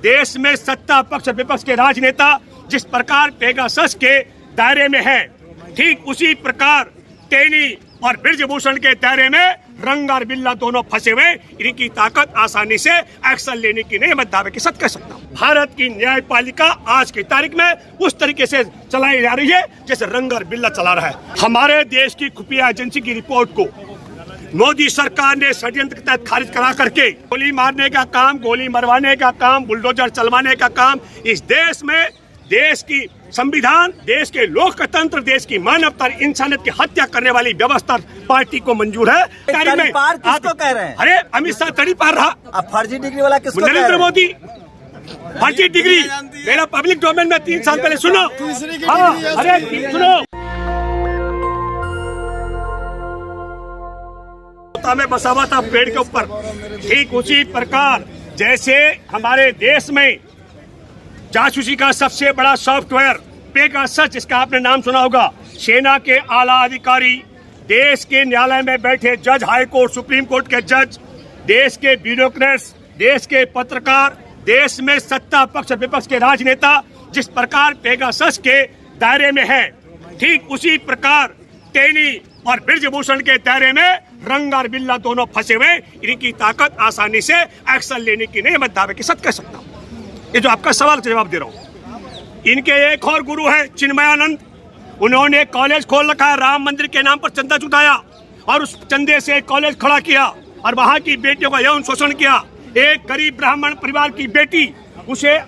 देश में सत्ता पक्ष विपक्ष के राजनेता जिस प्रकार पेगासस के दायरे में है, ठीक उसी प्रकार टेनी और ब्रिजभूषण के दायरे में रंग और बिल्ला दोनों फंसे हुए। इनकी ताकत आसानी से एक्शन लेने की नहीं, मैं दावे के साथ कह सकता हूँ। भारत की न्यायपालिका आज की तारीख में उस तरीके से चलाई जा रही है जैसे रंग और बिल्ला चला रहा है। हमारे देश की खुफिया एजेंसी की रिपोर्ट को मोदी सरकार ने षड्यंत्र के तहत खारिज करा करके गोली मारने का काम, गोली मरवाने का काम, बुलडोजर चलवाने का काम इस देश में देश की संविधान, देश के लोकतंत्र, देश की मानवता, इंसानियत की हत्या करने वाली व्यवस्था पार्टी को मंजूर है। तड़ीपार किसको कह रहे हैं? अरे अमित शाह तड़ीपार रहा। अब फर्जी डिग्री वाला किसको? नरेंद्र मोदी। फर्जी डिग्री मेरा पब्लिक डोमेन में 3 साल पहले सुनो। अरे सुनो, में बसा हुआ था पेड़ के ऊपर। ठीक उसी प्रकार जैसे हमारे देश में जासूसी का सबसे बड़ा सॉफ्टवेयर पेगासस, जिसका आपने नाम सुना होगा, सेना के आला अधिकारी, देश के न्यायालय में बैठे जज, हाई कोर्ट, सुप्रीम कोर्ट के जज, देश के ब्यूरोक्रेट्स, देश के पत्रकार, देश में सत्ता पक्ष विपक्ष के राजनेता जिस प्रकार पेगासस के दायरे में है, ठीक उसी प्रकार टेनी और ब्रिजभूषण के दायरे में रंग और बिल्ला दोनों फंसे हुए। इनकी ताकत आसानी से एक्शन लेने की नहीं, मैं दावे के साथ कह सकता हूँ। ये जो आपका सवाल का जवाब दे रहा हूँ। इनके एक और गुरु है चिन्मयानंद, उन्होंने कॉलेज खोल रखा है, राम मंदिर के नाम पर चंदा चुकाया और उस चंदे से कॉलेज खड़ा किया और वहां की बेटियों का यौन शोषण किया। एक गरीब ब्राह्मण परिवार की बेटी, उसे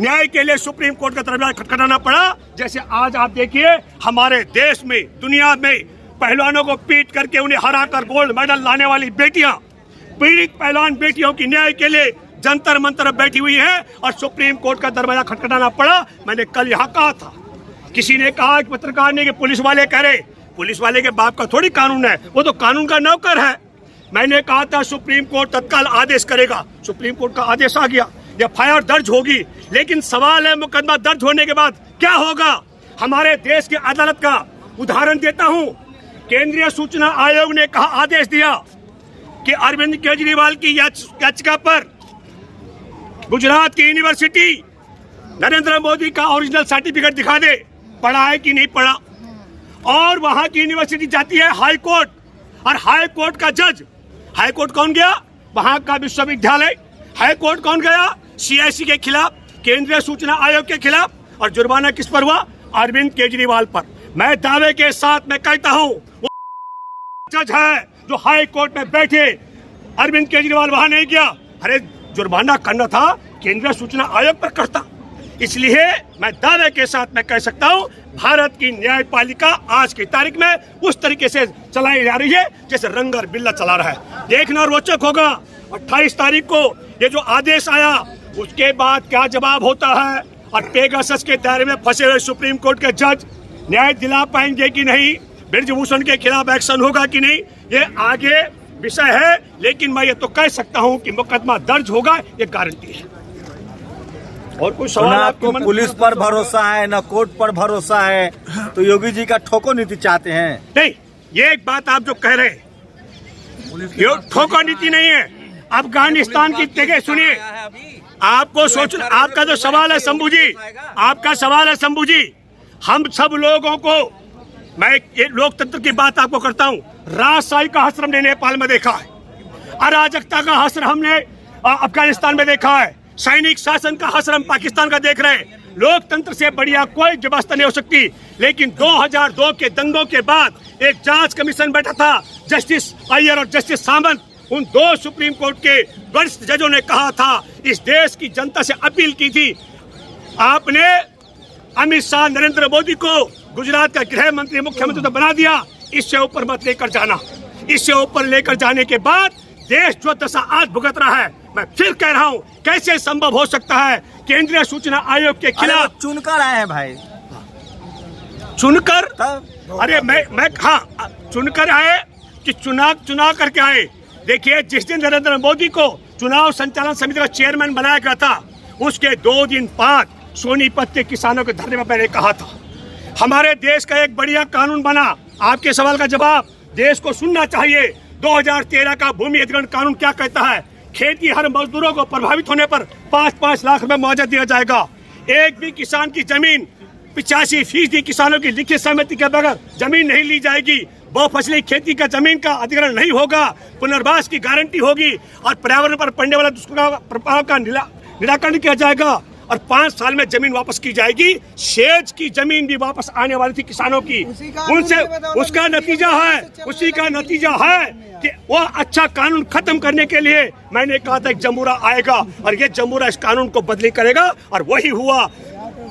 न्याय के लिए सुप्रीम कोर्ट का दरवाजा खटखटाना पड़ा। जैसे आज आप देखिए हमारे देश में, दुनिया में पहलवानों को पीट करके उन्हें हराकर गोल्ड मेडल लाने वाली बेटियां, पीड़ित पहलवान बेटियों की न्याय के लिए जंतर मंतर बैठी हुई है और सुप्रीम कोर्ट का दरवाजा खटखटाना पड़ा। मैंने कल यहाँ कहा था, किसी ने कहा कि पत्रकार ने कि पुलिस वाले कह रहे, पुलिस वाले के बाप का थोड़ी कानून है, वो तो कानून का नौकर है। मैंने कहा था सुप्रीम कोर्ट तत्काल आदेश करेगा, सुप्रीम कोर्ट का आदेश आ गया, एफआईआर दर्ज होगी। लेकिन सवाल है मुकदमा दर्ज होने के बाद क्या होगा हमारे देश की अदालत का। उदाहरण देता हूँ, केंद्रीय सूचना आयोग ने कहा, आदेश दिया कि अरविंद केजरीवाल की याचिका पर गुजरात की यूनिवर्सिटी नरेंद्र मोदी का ओरिजिनल सर्टिफिकेट दिखा दे, पढ़ा है कि नहीं पढ़ा। और वहां की यूनिवर्सिटी जाती है हाई कोर्ट, और हाई कोर्ट का जज, हाई कोर्ट कौन गया? वहां का विश्वविद्यालय। हाई कोर्ट कौन गया? सीआईसी के खिलाफ, केंद्रीय सूचना आयोग के खिलाफ। और जुर्माना किस पर हुआ? अरविंद केजरीवाल पर। मैं दावे के साथ मैं कहता हूं, वो जज है जो हाई कोर्ट में बैठे, अरविंद केजरीवाल वहां नहीं गया। अरे जुर्माना करना था केंद्रीय सूचना आयोग पर करता। इसलिए मैं दावे के साथ मैं कह सकता हूं, भारत की न्यायपालिका आज की तारीख में उस तरीके से चलाई जा रही है जैसे रंग और बिल्ला चला रहा है। देखना रोचक होगा 28 तारीख को ये जो आदेश आया, उसके बाद क्या जवाब होता है और पेगासस के दायरे में फंसे हुए सुप्रीम कोर्ट के जज न्याय दिला पाएंगे कि नहीं, ब्रिजभूषण के खिलाफ एक्शन होगा कि नहीं, ये आगे विषय है। लेकिन मैं ये तो कह सकता हूं कि मुकदमा दर्ज होगा, ये गारंटी है। और कुछ सवाल? आपको पुलिस पर भरोसा है, न कोर्ट पर भरोसा है, तो योगी जी का ठोको नीति चाहते हैं? नहीं, ये एक बात आप जो कह रहे हैं, ये ठोको नीति नहीं है। अफगानिस्तान की जगह सुनिए, आपको सोचना, आपका जो सवाल है शंभू जी, आपका सवाल है शंभू जी, हम सब लोगों को, मैं ये लोकतंत्र की बात आपको करता हूँ, राजशाही का हश्र हमने नेपाल में देखा है, अराजकता का हश्र हमने अफगानिस्तान में देखा है, सैनिक शासन का हश्र हम पाकिस्तान का देख रहे हैं। लोकतंत्र से बढ़िया कोई व्यवस्था नहीं हो सकती। लेकिन 2002 के दंगों के बाद एक जांच कमीशन बैठा था, जस्टिस अय्यर और जस्टिस सामंत, उन 2 सुप्रीम कोर्ट के वरिष्ठ जजों ने कहा था, इस देश की जनता से अपील की थी, आपने अमित शाह, नरेंद्र मोदी को गुजरात का गृह मंत्री, मुख्यमंत्री तो बना दिया, इससे ऊपर मत लेकर जाना। इससे ऊपर लेकर जाने के बाद देश जो दशा आज भुगत रहा है, मैं फिर कह रहा हूं, कैसे संभव हो सकता है केंद्रीय सूचना आयोग के खिलाफ? चुनकर आए हैं भाई, चुनकर? अरे मैं हाँ, चुनकर आए कि चुनाव करके आए? देखिए, जिस दिन नरेंद्र मोदी को चुनाव संचालन समिति का चेयरमैन बनाया गया था, उसके 2 दिन बाद सोनीपत के किसानों के धरने में मैंने कहा था, हमारे देश का एक बढ़िया कानून बना। आपके सवाल का जवाब देश को सुनना चाहिए। 2013 का भूमि अधिग्रहण कानून क्या कहता है? खेती हर मजदूरों को प्रभावित होने पर 5-5 लाख रुपए मुआवजा दिया जाएगा। एक भी किसान की जमीन 85% किसानों की लिखित सहमति के बगैर जमीन नहीं ली जाएगी। बहुफसली खेती का जमीन का अधिग्रहण नहीं होगा। पुनर्वास की गारंटी होगी और पर्यावरण पर पड़ने वाला दुष्प्रभाव का निराकरण किया जाएगा और 5 साल में जमीन वापस की जाएगी। शेष की जमीन भी वापस आने वाली थी किसानों की, उनसे उसका नतीजा है कि वो अच्छा कानून खत्म करने के लिए मैंने कहा था एक जमूरा आएगा और ये जमूरा इस कानून को बदली करेगा और वही हुआ।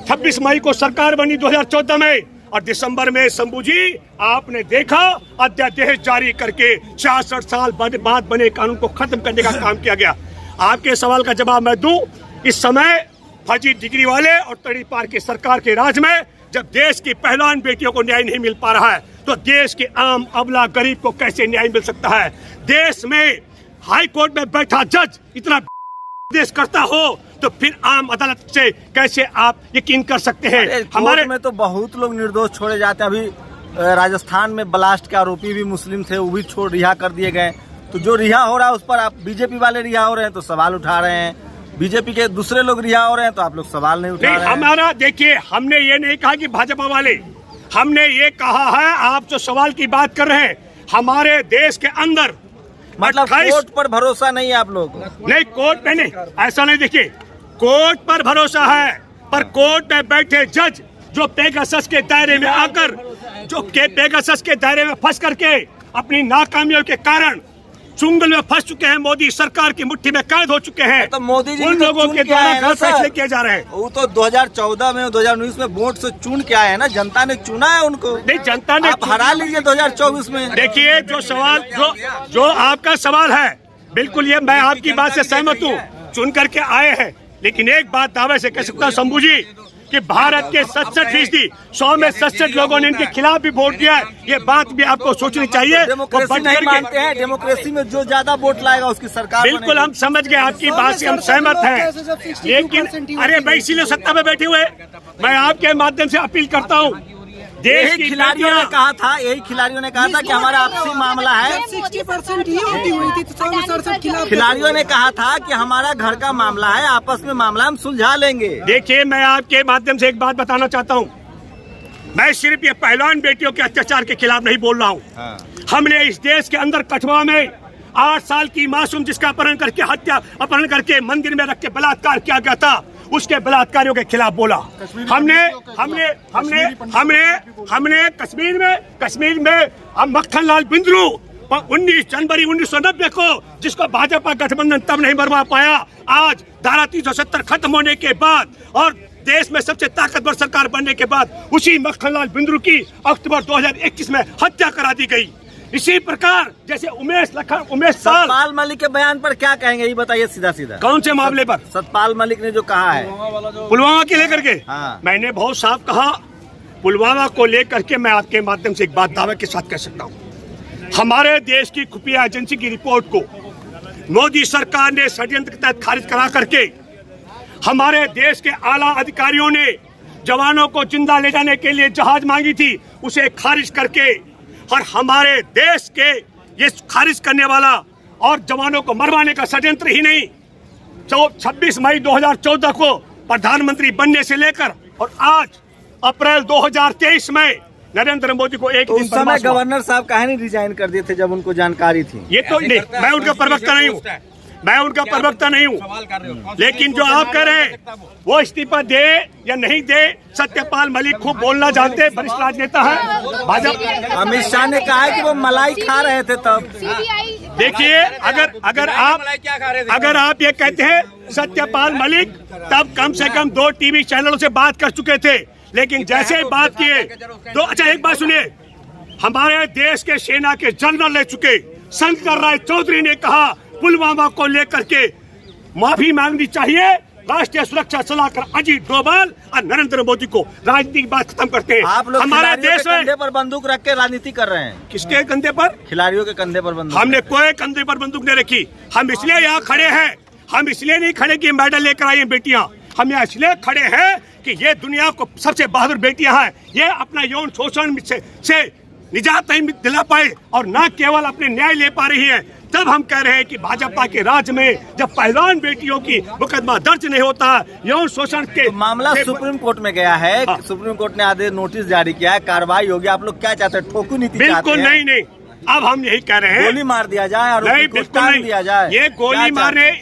26 मई को सरकार बनी 2014 में और दिसंबर में शंभू जी आपने देखा अध्यादेश जारी करके 66 साल बाद बने कानून को खत्म करने का काम किया गया। आपके सवाल का जवाब मैं दूं, इस समय फर्जी डिग्री वाले और तड़ी पार की सरकार के राज में जब देश की पहलवान बेटियों को न्याय नहीं मिल पा रहा है तो देश के आम अबला गरीब को कैसे न्याय मिल सकता है? देश में हाई कोर्ट में बैठा जज इतना देश करता हो तो फिर आम अदालत से कैसे आप यकीन कर सकते हैं? हमारे में तो बहुत लोग निर्दोष छोड़े जाते हैं। अभी राजस्थान में ब्लास्ट के आरोपी भी मुस्लिम थे, वो भी रिहा कर दिए गए। तो जो रिहा हो रहा है उस पर आप बीजेपी वाले रिहा हो रहे हैं तो सवाल उठा रहे हैं, बीजेपी के दूसरे लोग रिहा हो रहे हैं तो आप लोग सवाल नहीं उठा रहे हैं। हमारा देखिए, हमने ये नहीं कहा कि भाजपा वाले, हमने ये कहा है आप जो सवाल की बात कर रहे हैं हमारे देश के अंदर मतलब कोर्ट पर भरोसा नहीं है आप लोग? नहीं, कोर्ट में नहीं, ऐसा नहीं। देखिए, कोर्ट पर भरोसा है पर कोर्ट में बैठे जज जो पेगासस के दायरे में आकर पेगासस के दायरे में फंस करके अपनी नाकामियों के कारण चुंगल में फंस चुके हैं, मोदी सरकार की मुट्ठी में कैद हो चुके हैं। तो मोदी जी उन लोगों के द्वारा गलत फैसले किए जा रहे हैं। वो तो 2014 में 2019 में वोट से चुन के आए हैं ना, जनता ने चुना है उनको। नहीं, जनता ने आप हरा लीजिए 2024 में। देखिए, जो आपका सवाल है बिल्कुल ये मैं आपकी बात से सहमत हूँ, चुन करके आए हैं। लेकिन एक बात दावे से कह सकता हूँ शंभू जी कि भारत के 67% 100 में 67 लोगों ने इनके खिलाफ भी वोट दिया है। ये बात भी आपको सोचनी चाहिए। डेमोक्रेसी नहीं मानते हैं, डेमोक्रेसी में जो ज्यादा वोट लाएगा उसकी सरकार। बिल्कुल, हम समझ गए आपकी बात से, हम सहमत हैं। लेकिन अरे भाई, इसीलिए सत्ता में बैठे हुए मैं आपके माध्यम से अपील करता हूँ, देश की खिलाड़ियों ने कहा था, यही खिलाड़ियों ने कहा था कि हमारा आपसी मामला है। 60% ही वोटिंग हुई थी तो 67 खिलाड़ियों ने कहा था कि हमारा घर का मामला है, आपस में मामला हम सुलझा लेंगे। देखिए, मैं आपके माध्यम से एक बात बताना चाहता हूँ, मैं सिर्फ ये पहलवान बेटियों के अत्याचार के खिलाफ नहीं बोल रहा हूँ। हमने इस देश के अंदर कठुआ में 8 साल की मासूम जिसका अपहरण करके मंदिर में रख के बलात्कार किया गया था, उसके बलात्कारियों के खिलाफ बोला। हमने कश्मीर में हम मक्खन लाल बिंद्रू 19 जनवरी 1990 को जिसको भाजपा गठबंधन तब नहीं मरवा पाया, आज धारा 370 खत्म होने के बाद और देश में सबसे ताकतवर सरकार बनने के बाद उसी मक्खन लाल बिंद्रू की अक्टूबर 2021 में हत्या करा दी गई। इसी प्रकार जैसे उमेश सतपाल मलिक के बयान पर क्या कहेंगे, ये बताइए सीधा सीधा। कौन से मामले पर? सतपाल मलिक ने जो कहा है पुलवामा के लेकर के। हाँ। मैंने बहुत साफ कहा, पुलवामा को लेकर के मैं आपके माध्यम से एक बात दावे के साथ कह सकता हूँ, हमारे देश की खुफिया एजेंसी की रिपोर्ट को मोदी सरकार ने षड्यंत्र के तहत खारिज करा करके हमारे देश के आला अधिकारियों ने जवानों को जिंदा ले जाने के लिए जहाज मांगी थी, उसे खारिज करके और हमारे देश के ये खारिज करने वाला और जवानों को मरवाने का षड्यंत्र ही नहीं, 26 मई 2014 को प्रधानमंत्री बनने से लेकर और आज अप्रैल 2023 में नरेंद्र मोदी को एक दिन उस समय गवर्नर साहब काहे नहीं रिजाइन कर दिए थे जब उनको जानकारी थी? ये तो नहीं, मैं उनका प्रवक्ता नहीं हूँ, लेकिन जो आप कह रहे हैं वो इस्तीफा दे या नहीं दे, सत्यपाल मलिक खूब बोलना जानते हैं, वरिष्ठ राजनेता है भाजपा। अमित शाह ने कहा है कि वो मलाई खा रहे थे तब। देखिए, अगर आप ये कहते हैं सत्यपाल मलिक तब कम से कम 2 टीवी चैनलों से बात कर चुके थे, लेकिन जैसे बात किए तो अच्छा एक बात सुनिए, हमारे देश के सेना के जनरल ले चुके शंकर राय चौधरी ने कहा पुलवामा को लेकर के माफी मांगनी चाहिए। राष्ट्रीय सुरक्षा सलाहकार अजीत डोभाल और नरेंद्र मोदी को राजनीतिक बात खत्म करते हैं। आप लोग हमारे देश में कंधे पर बंदूक रख के राजनीति कर रहे हैं। किसके कंधे पर? खिलाड़ियों के कंधे पर बंदूक। हमने कोई कंधे पर बंदूक नहीं रखी। हम इसलिए यहाँ खड़े हैं, हम इसलिए नहीं खड़े कि मेडल लेकर आई बेटियां, हम यहाँ इसलिए खड़े हैं कि ये दुनिया को सबसे बहादुर बेटियां हैं, ये अपना यौन शोषण से निजात नहीं दिला पाए और न केवल अपने न्याय ले पा रही हैं, तब हम कह रहे हैं कि भाजपा के राज में जब पहलवान बेटियों की मुकदमा दर्ज नहीं होता, यौन शोषण के तो मामला सुप्रीम कोर्ट में गया है। हाँ। सुप्रीम कोर्ट ने आदेश नोटिस जारी किया है, कार्रवाई होगी। आप लोग क्या चाहते हैं, ठोकू नीति चाहते बिल्कुल हैं? नहीं, अब हम यही कह रहे हैं, गोली मार दिया जाए, आरोपी नहीं को बिल्कुल टांग नहीं, दिया जाए। ये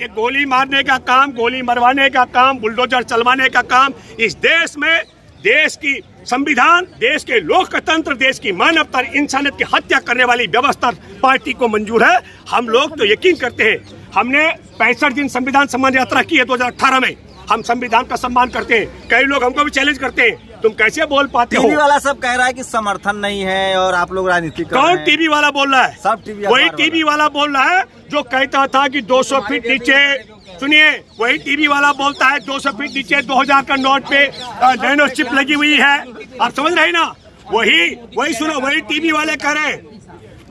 गोली मारने का काम, गोली मरवाने का काम, बुलडोजर चलवाने का काम इस देश में, देश की संविधान, देश के लोकतंत्र, देश की मानवता, इंसानियत की हत्या करने वाली व्यवस्था पार्टी को मंजूर है। हम लोग तो यकीन करते हैं, हमने 65 दिन संविधान सम्मान यात्रा की है 2018 में। हम संविधान का सम्मान करते हैं। कई लोग हमको भी चैलेंज करते हैं, तुम कैसे बोल पाते हो? टीवी वाला सब कह रहा है कि समर्थन नहीं है और आप लोग राजनीति कर रहे कौन हैं। टीवी वाला बोल रहा है? सब टीवी वही अखबार टीवी वाला बोल रहा है जो कहता था कि 200 फीट नीचे, सुनिए, वही टीवी वाला बोलता है 200 फीट नीचे 2000 का नोट पे नैनो चिप लगी हुई है। आप समझ रहे हैं ना? वही सुनो, वही टीवी वाले कह रहे हैं,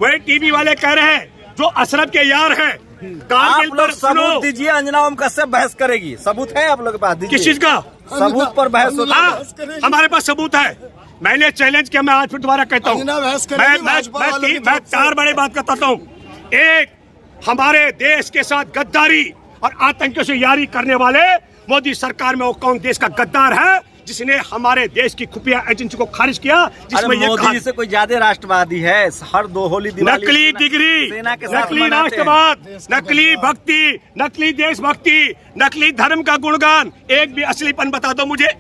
वही टीवी वाले कह रहे हैं जो अशरफ के यार हैं। आप लोग सबूत दीजिए, अंजना ओम कश्यप बहस करेगी। सबूत है आप लोग के पास? दीजिए। किस चीज का सबूत पर बहस होगी। हाँ, हमारे पास सबूत है। मैंने चैलेंज किया, मैं आज फिर दोबारा कहता हूँ, मैं 4 बड़े बात करता हूँ। एक, हमारे देश के साथ गद्दारी और आतंकियों से यारी करने वाले मोदी सरकार में वो कौन देश का गद्दार है जिसने हमारे देश की खुफिया एजेंसी को खारिज किया, जिसमें ये मोदी जी से कोई ज्यादा राष्ट्रवादी है? हर दो होली दिवाली नकली डिग्री, सेना के साथ नकली मनाते हैं। राष्ट्रवाद, नकली भक्ति, नकली देशभक्ति, नकली धर्म का गुणगान, एक भी असलीपन बता दो मुझे।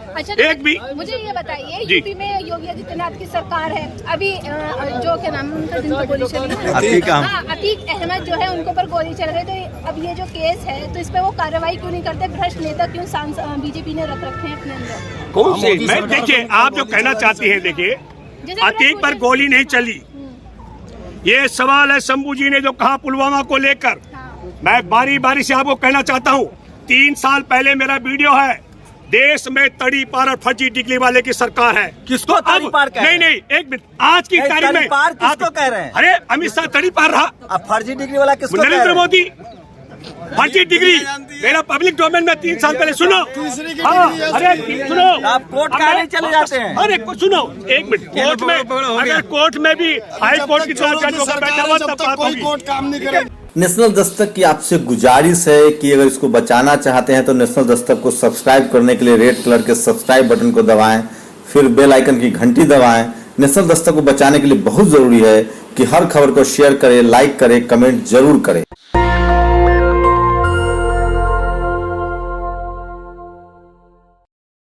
अच्छा, एक भी। मुझे ये बताइए, जी। यूपी में योगी आदित्यनाथ की सरकार है अभी, जो क्या नाम है उनका, जिनको गोली चली है, अतीक अहमद। हाँ, अतीक अहमद जो है उनको पर गोली चल रही है। तो अब ये जो केस है तो इस पे वो कार्रवाई क्यों नहीं करते? भ्रष्ट नेता क्यों बीजेपी ने रख रखे हैं अपने अंदर? कौन से? मैं देखिए, आप जो कहना चाहती हैं, देखिए, अतीक पर गोली नहीं चली, ये सवाल है शंभू जी ने जो कहा पुलवामा को लेकर। मैं बारी बारी से आपको कहना चाहता हूँ, 3 साल पहले मेरा वीडियो है, देश में तड़ी पार और फर्जी डिग्री वाले की सरकार है। किसको तड़ी पार कह रहे हैं? नहीं, एक मिनट, आज की तारीख में तड़ी पार किसको कह रहे हैं? अरे अमित शाह तड़ी पार रहा, अब फर्जी डिग्री वाला किसको कह रहे नरेंद्र हैं? मोदी फर्जी डिग्री मेरा पब्लिक डोमेन में 3 साल पहले सुनो। हाँ, अरे सुनो, आप कोर्ट का नहीं चले जाते हैं? अरे सुनो, एक मिनट, कोर्ट में, अगर कोर्ट में भी हाई कोर्ट की तरह जज होकर बैठा हुआ तब बात होगी। नेशनल दस्तक की आपसे गुजारिश है कि अगर इसको बचाना चाहते हैं तो नेशनल दस्तक को सब्सक्राइब करने के लिए रेड कलर के सब्सक्राइब बटन को दबाएं, फिर बेल आइकन की घंटी दबाएं। नेशनल दस्तक को बचाने के लिए बहुत जरूरी है कि हर खबर को शेयर करें, लाइक करें, कमेंट जरूर करें।